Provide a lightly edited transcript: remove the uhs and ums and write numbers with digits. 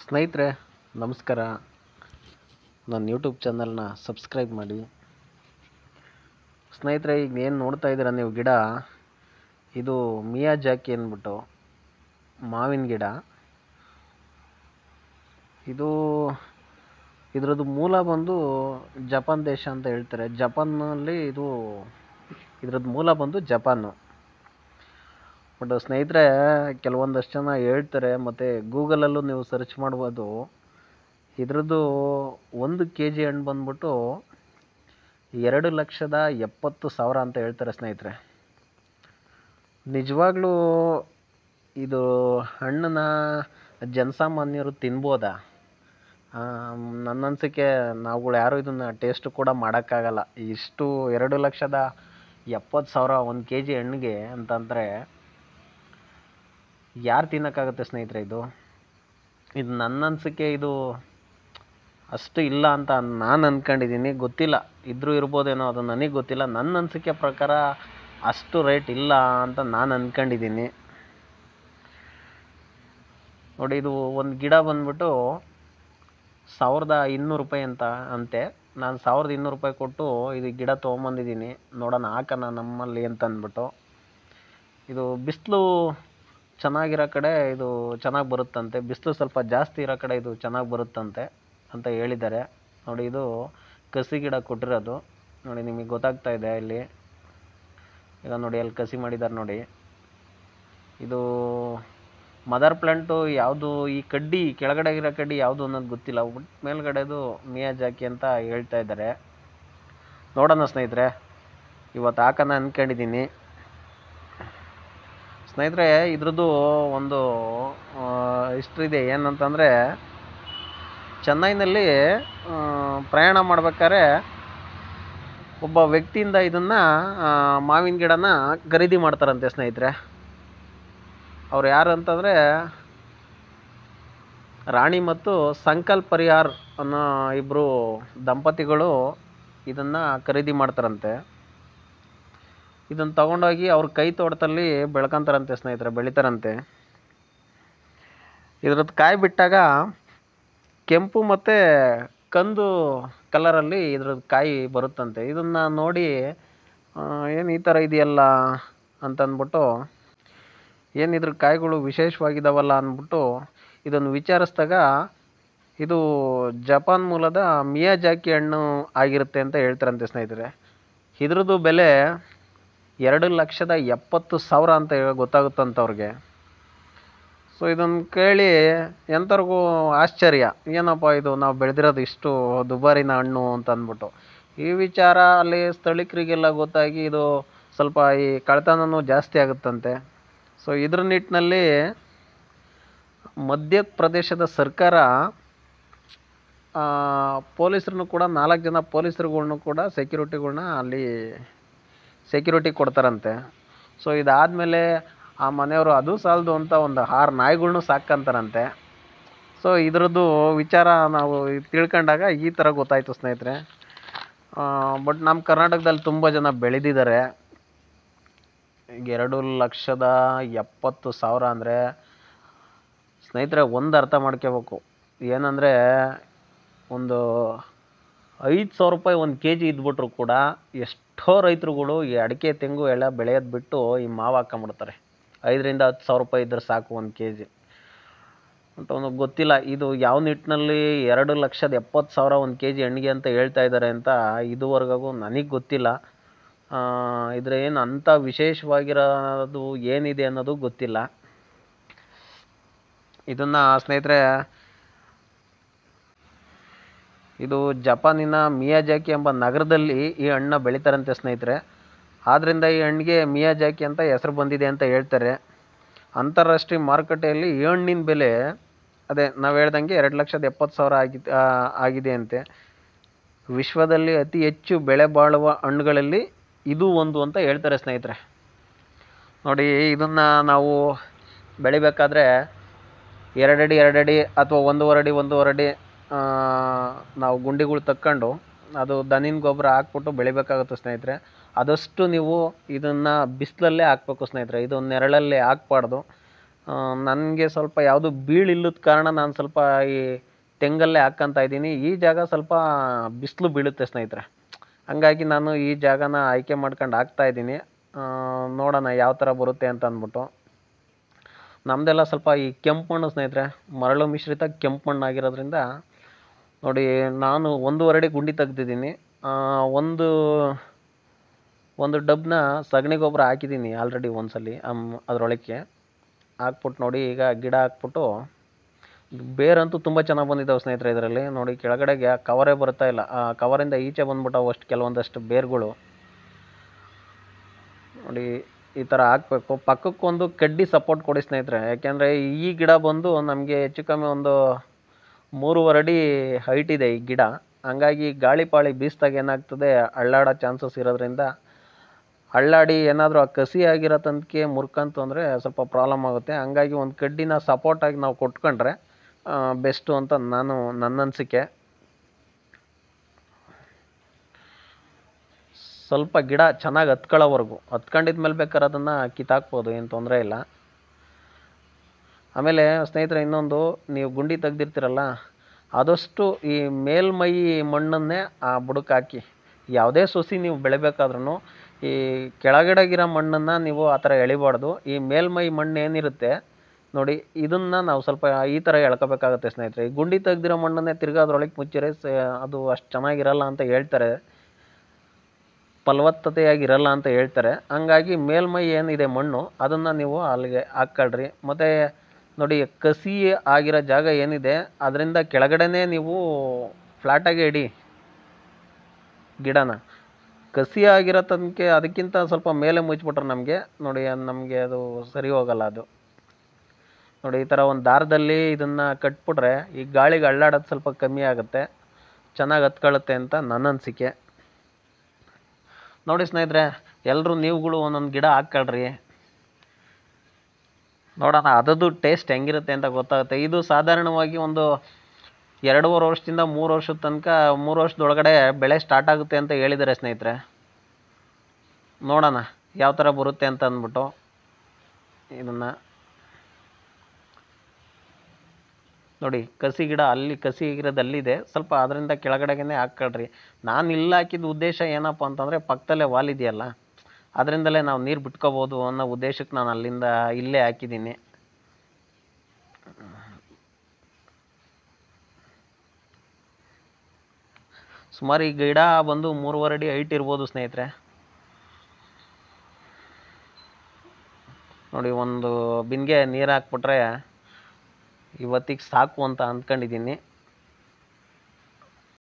ಸ್ನೇಹಿತರೆ ನಮಸ್ಕಾರ. ನನ್ನ ಯೂಟ್ಯೂಬ್ ಚಾನಲ್ನ ಸಬ್ಸ್ಕ್ರೈಬ್ ಮಾಡಿ. ಸ್ನೇಹಿತರೆ, ಈಗ ಏನು ನೋಡ್ತಾ ಇದ್ದೀರಾ ನೀವು ಗಿಡ, ಇದು ಮಿಯಾಜಾಕಿ ಅಂದ್ಬಿಟ್ಟು ಮಾವಿನ ಗಿಡ. ಇದರದ್ದು ಮೂಲ ಬಂದು ಜಪಾನ್ ದೇಶ ಅಂತ ಹೇಳ್ತಾರೆ. ಜಪಾನ್ನಲ್ಲಿ ಇದರದ್ದು ಮೂಲ ಬಂದು ಜಪಾನು. ಬಟ್ ಸ್ನೇಹಿತರೆ, ಕೆಲವೊಂದಷ್ಟು ಜನ ಹೇಳ್ತಾರೆ, ಮತ್ತು ಗೂಗಲಲ್ಲೂ ನೀವು ಸರ್ಚ್ ಮಾಡ್ಬೋದು. ಇದರದ್ದು 1 kg ಹಣ್ಣು ಬಂದ್ಬಿಟ್ಟು 2,70,000 ಅಂತ ಹೇಳ್ತಾರೆ ಸ್ನೇಹಿತರೆ. ನಿಜವಾಗ್ಲೂ ಇದು ಹಣ್ಣನ್ನ ಜನಸಾಮಾನ್ಯರು ತಿನ್ಬೋದಾ? ನನ್ನ ಅನಿಸಿಕೆ ನಾವುಗಳು ಯಾರೂ ಇದನ್ನು ಟೇಸ್ಟ್ ಕೂಡ ಮಾಡೋಕ್ಕಾಗಲ್ಲ. ಇಷ್ಟು 2,70,000 1 kg ಹಣ್ಣಿಗೆ ಅಂತಂದರೆ ಯಾರು ತಿನ್ನೋಕ್ಕಾಗುತ್ತೆ ಸ್ನೇಹಿತರೆ? ಇದು ನನ್ನ ಅನಿಸಿಕೆ ಇದು ಅಷ್ಟು ಇಲ್ಲ ಅಂತ ನಾನು ಅಂದ್ಕೊಂಡಿದ್ದೀನಿ. ಗೊತ್ತಿಲ್ಲ, ಇದ್ರೂ ಇರ್ಬೋದೇನೋ, ಅದು ನನಗೆ ಗೊತ್ತಿಲ್ಲ. ನನ್ನ ಅನಿಸಿಕೆ ಪ್ರಕಾರ ಅಷ್ಟು ರೇಟ್ ಇಲ್ಲ ಅಂತ ನಾನು ಅಂದ್ಕೊಂಡಿದ್ದೀನಿ. ನೋಡಿ, ಇದು ಒಂದು ಗಿಡ ಬಂದ್ಬಿಟ್ಟು 1,200 ರೂಪಾಯಿ ಅಂತೆ. ನಾನು 1,200 ರೂಪಾಯಿ ಕೊಟ್ಟು ಇದು ಗಿಡ ತೊಗೊಂಬಂದಿದ್ದೀನಿ. ನೋಡೋಣ, ಹಾಕೋಣ ನಮ್ಮಲ್ಲಿ ಅಂತ ಅಂದ್ಬಿಟ್ಟು. ಇದು ಬಿಸಿಲು ಚೆನ್ನಾಗಿರೋ ಕಡೆ ಇದು ಚೆನ್ನಾಗಿ ಬರುತ್ತಂತೆ, ಬಿಸಿಲು ಸ್ವಲ್ಪ ಜಾಸ್ತಿ ಇರೋ ಕಡೆ ಇದು ಚೆನ್ನಾಗಿ ಬರುತ್ತಂತೆ ಅಂತ ಹೇಳಿದ್ದಾರೆ. ನೋಡಿ, ಇದು ಕಸಿ ಗಿಡ ಕೊಟ್ಟಿರೋದು. ನೋಡಿ, ನಿಮಗೆ ಗೊತ್ತಾಗ್ತಾ ಇದೆ ಇಲ್ಲಿ. ಈಗ ನೋಡಿ, ಅಲ್ಲಿ ಕಸಿ ಮಾಡಿದ್ದಾರೆ ನೋಡಿ. ಇದು ಮದರ್ ಪ್ಲಾಂಟು ಯಾವುದು, ಈ ಕಡ್ಡಿ ಕೆಳಗಡೆ ಇರೋ ಕಡ್ಡಿ ಯಾವುದು ಅನ್ನೋದು ಗೊತ್ತಿಲ್ಲ. ಬಟ್ ಮೇಲ್ಗಡೆದು ಮಿಯಾಜಾಕಿ ಅಂತ ಹೇಳ್ತಾ ಇದ್ದಾರೆ. ನೋಡೋಣ ಸ್ನೇಹಿತರೆ, ಇವತ್ತು ಹಾಕೋಣ ಅಂದ್ಕೊಂಡಿದ್ದೀನಿ. ಸ್ನೇಹಿತರೆ, ಇದ್ರದ್ದು ಒಂದು ಹಿಸ್ಟ್ರಿ ಇದೆ. ಏನಂತಂದರೆ, ಚೆನ್ನೈನಲ್ಲಿ ಪ್ರಯಾಣ ಮಾಡ್ಬೇಕಾದ್ರೆ ಒಬ್ಬ ವ್ಯಕ್ತಿಯಿಂದ ಇದನ್ನು ಮಾವಿನ ಗಿಡನ ಖರೀದಿ ಮಾಡ್ತಾರಂತೆ ಸ್ನೇಹಿತರೆ. ಅವ್ರು ಯಾರು ಅಂತಂದರೆ ರಾಣಿ ಮತ್ತು ಸಂಕಲ್ಪ್ ಪರಿಹಾರ್ ಅನ್ನೋ ಇಬ್ಬರು ದಂಪತಿಗಳು ಇದನ್ನು ಖರೀದಿ ಮಾಡ್ತಾರಂತೆ. ಇದನ್ನು ತಗೊಂಡೋಗಿ ಅವ್ರ ಕೈ ತೋಟದಲ್ಲಿ ಬೆಳ್ಕೊಂತಾರಂತೆ ಸ್ನೇಹಿತರೆ, ಬೆಳಿತಾರಂತೆ. ಇದ್ರದ್ದು ಕಾಯಿ ಬಿಟ್ಟಾಗ ಕೆಂಪು ಮತ್ತು ಕಂದು ಕಲರಲ್ಲಿ ಇದ್ರದ್ದು ಕಾಯಿ ಬರುತ್ತಂತೆ. ಇದನ್ನು ನೋಡಿ ಏನು ಈ ಥರ ಇದೆಯಲ್ಲ ಅಂತಂದ್ಬಿಟ್ಟು, ಏನು ಇದ್ರ ಕಾಯಿಗಳು ವಿಶೇಷವಾಗಿದ್ದಾವಲ್ಲ ಅಂದ್ಬಿಟ್ಟು ಇದನ್ನು ವಿಚಾರಿಸಿದಾಗ ಇದು ಜಪಾನ್ ಮೂಲದ ಮಿಯಾಜಾಕಿ ಹಣ್ಣು ಆಗಿರುತ್ತೆ ಅಂತ ಹೇಳ್ತಾರಂತೆ ಸ್ನೇಹಿತರೆ. ಇದ್ರದ್ದು ಬೆಲೆ 2,70,000 ಅಂತ ಗೊತ್ತಾಗುತ್ತಂತ ಅವ್ರಿಗೆ. ಸೊ ಇದನ್ನು ಕೇಳಿ ಎಂಥವ್ರಿಗೂ ಆಶ್ಚರ್ಯ, ಏನಪ್ಪ ಇದು ನಾವು ಬೆಳೆದಿರೋದು ಇಷ್ಟು ದುಬಾರಿನ ಹಣ್ಣು ಅಂತ ಅಂದ್ಬಿಟ್ಟು. ಈ ವಿಚಾರ ಅಲ್ಲಿ ಸ್ಥಳೀಕರಿಗೆಲ್ಲ ಗೊತ್ತಾಗಿ ಇದು ಸ್ವಲ್ಪ ಈ ಕಳ್ತನನೂ ಜಾಸ್ತಿ ಆಗುತ್ತಂತೆ. ಸೊ ಇದ್ರ ನಿಟ್ಟಿನಲ್ಲಿ ಮಧ್ಯಪ್ರದೇಶದ ಸರ್ಕಾರ ಪೊಲೀಸರನ್ನು ಕೂಡ 4 ಜನ ಪೊಲೀಸರುಗಳ್ನು ಕೂಡ ಸೆಕ್ಯೂರಿಟಿಗಳ್ನ ಅಲ್ಲಿ ಸೆಕ್ಯೂರಿಟಿ ಕೊಡ್ತಾರಂತೆ. ಸೊ ಇದಾದಮೇಲೆ ಆ ಮನೆಯವರು ಅದು ಸಾಲದು ಅಂತ ಒಂದು 6 ನಾಯಿಗಳ್ನು ಸಾಕ್ಕಂತಾರಂತೆ. ಸೊ ಇದ್ರದ್ದು ವಿಚಾರ ನಾವು ತಿಳ್ಕೊಂಡಾಗ ಈ ಥರ ಗೊತ್ತಾಯಿತು ಸ್ನೇಹಿತರೆ. ಬಟ್ ನಮ್ಮ ಕರ್ನಾಟಕದಲ್ಲಿ ತುಂಬ ಜನ ಬೆಳೆದಿದ್ದಾರೆ. ಈಗ 2,70,000 ಅಂದರೆ ಸ್ನೇಹಿತರೆ ಒಂದು ಅರ್ಥ ಮಾಡ್ಕೋಬೇಕು. ಏನಂದರೆ ಒಂದು 5,000 ರೂಪಾಯಿ 1 kg ಇದ್ಬಿಟ್ರು ಕೂಡ ಎಷ್ಟೋ ರೈತರುಗಳು ಈ ಅಡಿಕೆ ತೆಂಗು ಎಲ್ಲ ಬೆಳೆಯೋದು ಬಿಟ್ಟು ಈ ಮಾವು ಹಾಕೊಂಬಿಡ್ತಾರೆ. 5,000-10,000 ರೂಪಾಯಿ ಇದ್ದರೆ ಸಾಕು 1 kg ಅಂತ. ಅವನಿಗೆ ಗೊತ್ತಿಲ್ಲ ಇದು ಯಾವ ನಿಟ್ಟಿನಲ್ಲಿ 2,70,000 1 kg ಹಣ್ಣಿಗೆ ಅಂತ ಹೇಳ್ತಾ ಇದ್ದಾರೆ ಅಂತ ಇದುವರೆಗೂ ನನಗೆ ಗೊತ್ತಿಲ್ಲ. ಇದ್ರ ಏನು ಅಂಥ ವಿಶೇಷವಾಗಿರೋದು ಏನಿದೆ ಅನ್ನೋದು ಗೊತ್ತಿಲ್ಲ. ಇದನ್ನು ಸ್ನೇಹಿತರೆ, ಇದು ಜಪಾನಿನ ಮಿಯಾಜಾಕಿ ಎಂಬ ನಗರದಲ್ಲಿ ಈ ಹಣ್ಣನ್ನ ಬೆಳೀತಾರಂತೆ ಸ್ನೇಹಿತರೆ. ಆದ್ದರಿಂದ ಈ ಹಣ್ಣಿಗೆ ಮಿಯಾಜಾಕಿ ಅಂತ ಹೆಸರು ಬಂದಿದೆ ಅಂತ ಹೇಳ್ತಾರೆ. ಅಂತಾರಾಷ್ಟ್ರೀಯ ಮಾರುಕಟ್ಟೆಯಲ್ಲಿ ಈ ಹಣ್ಣಿನ ಬೆಲೆ ಅದೇ ನಾವು ಹೇಳ್ದಂಗೆ 2,70,000 ಆಗಿದೆ ಅಂತೆ. ವಿಶ್ವದಲ್ಲಿ ಅತಿ ಹೆಚ್ಚು ಬೆಳೆ ಬಾಳುವ ಹಣ್ಣುಗಳಲ್ಲಿ ಇದು ಒಂದು ಅಂತ ಹೇಳ್ತಾರೆ ಸ್ನೇಹಿತರೆ. ನೋಡಿ, ಇದನ್ನು ನಾವು ಬೆಳಿಬೇಕಾದ್ರೆ 2 ಅಡಿ 2 ಅಡಿ ಅಥವಾ 1.5 ಅಡಿ ನಾವು ಗುಂಡಿಗಳು ತಕ್ಕೊಂಡು ಅದು ದನಿನ ಗೊಬ್ಬರ ಹಾಕ್ಬಿಟ್ಟು ಬೆಳಿಬೇಕಾಗುತ್ತೆ ಸ್ನೇಹಿತರೆ. ಆದಷ್ಟು ನೀವು ಇದನ್ನು ಬಿಸಿಲಲ್ಲೇ ಹಾಕ್ಬೇಕು ಸ್ನೇಹಿತರೆ. ಇದು ನೆರಳಲ್ಲಿ ಹಾಕ್ಬಾರ್ದು. ನನಗೆ ಸ್ವಲ್ಪ ಯಾವುದು ಬೀಳಿಲ್ಲದ ಕಾರಣ ನಾನು ಸ್ವಲ್ಪ ಈ ತೆಂಗಲ್ಲೇ ಹಾಕ್ಕಂತ ಇದ್ದೀನಿ. ಈ ಜಾಗ ಸ್ವಲ್ಪ ಬಿಸಿಲು ಬೀಳುತ್ತೆ ಸ್ನೇಹಿತರೆ. ಹಂಗಾಗಿ ನಾನು ಈ ಜಾಗನ ಆಯ್ಕೆ ಮಾಡ್ಕೊಂಡು ಹಾಕ್ತಾ ಇದ್ದೀನಿ. ನೋಡೋಣ ಯಾವ ಥರ ಬರುತ್ತೆ ಅಂತ ಅಂದ್ಬಿಟ್ಟು. ನಮ್ಮದೆಲ್ಲ ಸ್ವಲ್ಪ ಈ ಕೆಂಪು ಮಣ್ಣು ಸ್ನೇಹಿತರೆ, ಮರಳು ಮಿಶ್ರಿತ ಕೆಂಪು ಮಣ್ಣು ಆಗಿರೋದ್ರಿಂದ ನೋಡಿ, ನಾನು 1.5 ಅಡಿ ಗುಂಡಿ ತೆಗ್ದಿದ್ದೀನಿ. ಒಂದು ಒಂದು ಡಬ್ನ ಸಗಣಿ ಗೊಬ್ಬರ ಹಾಕಿದ್ದೀನಿ ಆಲ್ರೆಡಿ ಒಂದ್ಸಲಿ ಅದರೊಳಕ್ಕೆ ಹಾಕ್ಬಿಟ್ಟು ನೋಡಿ. ಈಗ ಗಿಡ ಹಾಕ್ಬಿಟ್ಟು ಬೇರಂತೂ ತುಂಬ ಚೆನ್ನಾಗಿ ಬಂದಿದ್ದಾವೆ ಸ್ನೇಹಿತರೆ. ಇದರಲ್ಲಿ ನೋಡಿ, ಕೆಳಗಡೆಗೆ ಕವರೇ ಬರ್ತಾ ಇಲ್ಲ. ಆ ಕವರಿಂದ ಈಚೆ ಬಂದ್ಬಿಟ್ಟವು ಅಷ್ಟು ಕೆಲವೊಂದಷ್ಟು ಬೇರುಗಳು. ನೋಡಿ, ಈ ಥರ ಹಾಕಬೇಕು. ಪಕ್ಕಕ್ಕೊಂದು ಕಡ್ಡಿ ಸಪೋರ್ಟ್ ಕೊಡಿ ಸ್ನೇಹಿತರೆ. ಯಾಕೆಂದರೆ ಈ ಗಿಡ ಬಂದು ನಮಗೆ ಹೆಚ್ಚು ಕಮ್ಮಿ ಒಂದು 3.5 ಅಡಿ ಹೈಟ್ ಇದೆ ಈ ಗಿಡ. ಹಂಗಾಗಿ ಗಾಳಿ ಪಾಳಿ ಬೀಸ್ದಾಗ ಏನಾಗ್ತದೆ, ಅಳ್ಳಾಡೋ ಚಾನ್ಸಸ್ ಇರೋದ್ರಿಂದ ಅಳ್ಳಾಡಿ ಏನಾದರೂ ಆ ಕಸಿ ಆಗಿರೋ ತನಕ ಮುರ್ಕಂತು ಅಂದರೆ ಸ್ವಲ್ಪ ಪ್ರಾಬ್ಲಮ್ ಆಗುತ್ತೆ. ಹಂಗಾಗಿ ಒಂದು ಕಡ್ಡಿನ ಸಪೋರ್ಟಾಗಿ ನಾವು ಕೊಟ್ಕೊಂಡ್ರೆ ಬೆಸ್ಟು ಅಂತ ನನ್ನ ಅನಿಸಿಕೆ. ಸ್ವಲ್ಪ ಗಿಡ ಚೆನ್ನಾಗಿ ಹತ್ಕೊಳ್ಳೋವರೆಗೂ ಹತ್ಕೊಂಡಿದ್ಮೇಲೆ ಬೇಕಾದ್ರೆ ಅದನ್ನು ಕಿತ್ತಾಕ್ಬೋದು, ಏನು ತೊಂದರೆ ಇಲ್ಲ. ಆಮೇಲೆ ಸ್ನೇಹಿತರೆ, ಇನ್ನೊಂದು, ನೀವು ಗುಂಡಿ ತೆಗ್ದಿರ್ತೀರಲ್ಲ, ಆದಷ್ಟು ಈ ಮೇಲ್ಮೈ ಮಣ್ಣನ್ನೇ ಆ ಬುಡಕ್ಕೆ ಹಾಕಿ. ಯಾವುದೇ ಸಸಿ ನೀವು ಬೆಳಿಬೇಕಾದ್ರೂ ಈ ಕೆಳಗಡೆಗಿರೋ ಮಣ್ಣನ್ನು ನೀವು ಆ ಥರ ಎಳಿಬಾರ್ದು. ಈ ಮೇಲ್ಮೈ ಮಣ್ಣು ಏನಿರುತ್ತೆ ನೋಡಿ, ಇದನ್ನು ನಾವು ಸ್ವಲ್ಪ ಈ ಥರ ಎಳ್ಕೋಬೇಕಾಗತ್ತೆ ಸ್ನೇಹಿತರೆ. ಈ ಗುಂಡಿ ತೆಗ್ದಿರೋ ಮಣ್ಣನ್ನೇ ತಿರ್ಗಾ ಅದ್ರೊಳಗೆ ಮುಚ್ಚಿರೆ ಅದು ಅಷ್ಟು ಚೆನ್ನಾಗಿರಲ್ಲ ಅಂತ ಹೇಳ್ತಾರೆ, ಫಲವತ್ತತೆಯಾಗಿರಲ್ಲ ಅಂತ ಹೇಳ್ತಾರೆ. ಹಂಗಾಗಿ ಮೇಲ್ಮೈ ಏನಿದೆ ಮಣ್ಣು ಅದನ್ನು ನೀವು ಅಲ್ಲಿಗೆ ಹಾಕ್ಕೊಳ್ರಿ. ಮತ್ತು ನೋಡಿ, ಕಸಿ ಆಗಿರೋ ಜಾಗ ಏನಿದೆ ಅದರಿಂದ ಕೆಳಗಡೆನೇ ನೀವು ಫ್ಲಾಟಾಗಿ ಇಡಿ ಗಿಡನ. ಕಸಿ ಆಗಿರೋ ತನಕ ಅದಕ್ಕಿಂತ ಸ್ವಲ್ಪ ಮೇಲೆ ಮುಚ್ಚಿಬಿಟ್ರೆ ನಮಗೆ ಅದು ಸರಿ ಹೋಗಲ್ಲ. ಅದು ನೋಡಿ, ಈ ಥರ ಒಂದು ದಾರದಲ್ಲಿ ಇದನ್ನು ಕಟ್ಬಿಟ್ರೆ ಈ ಗಾಳಿಗೆ ಅಳ್ಳಾಡೋದು ಸ್ವಲ್ಪ ಕಮ್ಮಿ ಆಗುತ್ತೆ, ಚೆನ್ನಾಗಿ ಹತ್ಕೊಳ್ಳುತ್ತೆ ಅಂತ ನನ್ನ ಅನಿಸಿಕೆ. ನೋಡಿ ಸ್ನೇಹಿತರೆ, ಎಲ್ಲರೂ ನೀವುಗಳು ಒಂದೊಂದು ಗಿಡ ಹಾಕ್ಕೊಳ್ರಿ. ನೋಡೋಣ ಅದರದ್ದು ಟೇಸ್ಟ್ ಹೆಂಗಿರುತ್ತೆ ಅಂತ ಗೊತ್ತಾಗುತ್ತೆ. ಇದು ಸಾಧಾರಣವಾಗಿ ಒಂದು 2.5 ವರ್ಷದಿಂದ 3 ವರ್ಷದ ತನಕ, 3 ವರ್ಷದೊಳಗಡೆ ಬೆಳೆ ಸ್ಟಾರ್ಟ್ ಆಗುತ್ತೆ ಅಂತ ಹೇಳಿದ್ದಾರೆ ಸ್ನೇಹಿತರೆ. ನೋಡೋಣ ಯಾವ ಥರ ಬರುತ್ತೆ ಅಂತ ಅಂದ್ಬಿಟ್ಟು. ಇದನ್ನು ನೋಡಿ, ಕಸಿ ಗಿಡ ಅಲ್ಲಿ ಕಸಿ ಗಿಡದಲ್ಲಿದೆ, ಸ್ವಲ್ಪ ಅದರಿಂದ ಕೆಳಗಡೆಗೇ ಹಾಕ್ಕೊಳ್ರಿ. ನಾನು ಇಲ್ಲಿ ಹಾಕಿದ ಉದ್ದೇಶ ಏನಪ್ಪ ಅಂತಂದರೆ, ಪಕ್ಕದಲ್ಲೇ ವಾಲ್ ಇದೆಯಲ್ಲ, ಅದರಿಂದಲೇ ನಾವು ನೀರು ಬಿಟ್ಕೋಬೋದು ಅನ್ನೋ ಉದ್ದೇಶಕ್ಕೆ ನಾನು ಅಲ್ಲಿಂದ ಇಲ್ಲೇ ಹಾಕಿದ್ದೀನಿ. ಸುಮಾರು ಈ ಗಿಡ ಬಂದು 3.5 ಅಡಿ ಹೈಟ್ ಇರ್ಬೋದು ಸ್ನೇಹಿತರೆ. ನೋಡಿ, ಒಂದು ಬಿನ್ಗೆ ನೀರು ಹಾಕ್ಬಿಟ್ರೆ ಇವತ್ತಿಗೆ ಸಾಕು ಅಂತ ಅಂದ್ಕೊಂಡಿದ್ದೀನಿ.